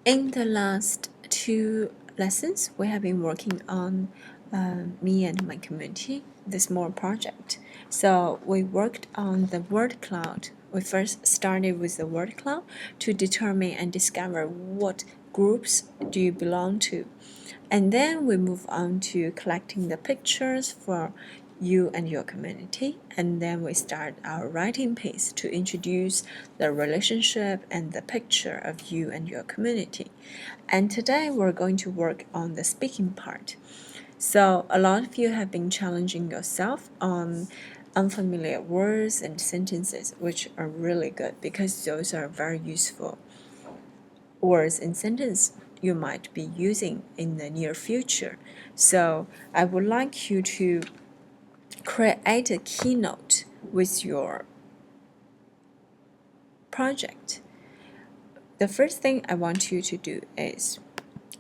In the last two lessons, we have been working on me and my community, the small project. So we worked on the word cloud. We first started with the word cloud to determine and discover what groups do you belong to. And then we move on to collecting the pictures for you and your community. And then we start our writing piece to introduce the relationship and the picture of you and your community. And today we're going to work on the speaking part. So a lot of you have been challenging yourself on unfamiliar words and sentences, which are really good because those are very useful words and sentences you might be using in the near future. So I would like you to create a keynote with your project. The first thing I want you to do is,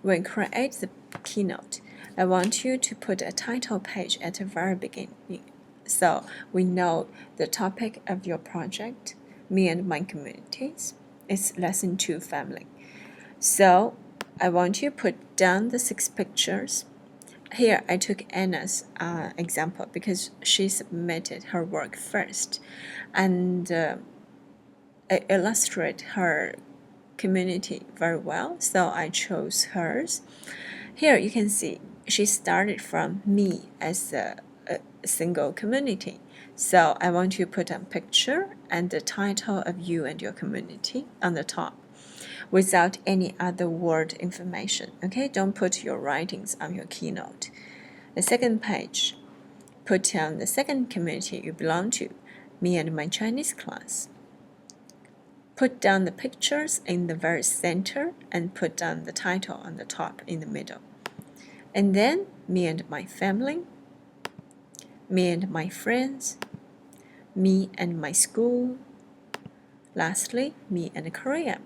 when create the keynote, I want you to put a title page at the very beginning. So we know the topic of your project, me and my communities, is lesson 2 family. So I want you to put down the 6 pictures. Here I took Anna's example because she submitted her work first, and I illustrate her community very well, so I chose hers. Here you can see she started from me as a single community. So I want you to put a picture and the title of you and your community on the top without any other word information. Okay, don't put your writings on your keynote. The second page, put down the second community you belong to, me and my Chinese class. Put down the pictures in the very center and put down the title on the top in the middle. And then me and my family, me and my friends, me and my school, lastly, me and Korea.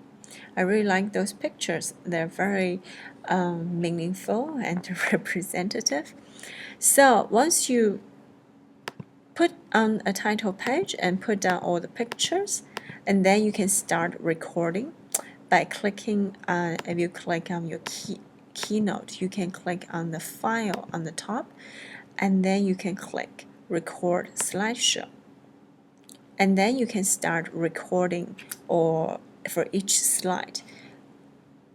I really like those pictures. They're very meaningful and representative. So once you put on a title page and put down all the pictures, and then you can start recording by clicking on, if you click on your keynote, you can click on the file on the top, and then you can click record slideshow. And then you can start recording or for each slide.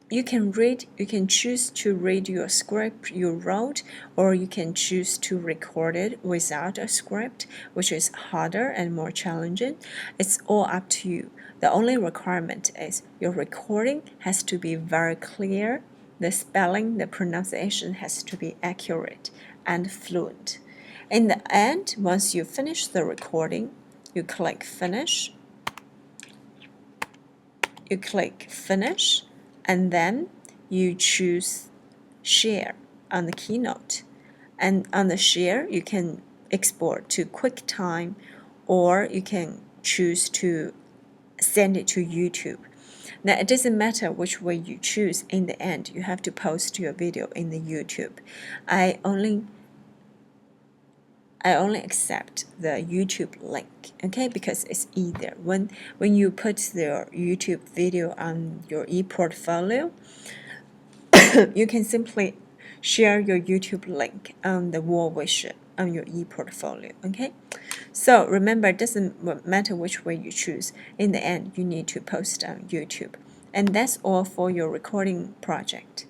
You can choose to read your script you wrote, or you can choose to record it without a script, which is harder and more challenging. It's all up to you. The only requirement is your recording has to be very clear. The spelling, the pronunciation has to be accurate and fluent. In the end, once you finish the recording, you click finish. And then you choose share on the keynote. And on the share, you can export to QuickTime, or you can choose to send it to YouTube. Now, it doesn't matter which way you choose. In the end, you have to post your video in the YouTube. I only accept the YouTube link, okay, because it's easier. When you put the YouTube video on your ePortfolio, you can simply share your YouTube link on the wall widget on your ePortfolio, okay? So remember, it doesn't matter which way you choose. In the end, you need to post on YouTube. And that's all for your recording project.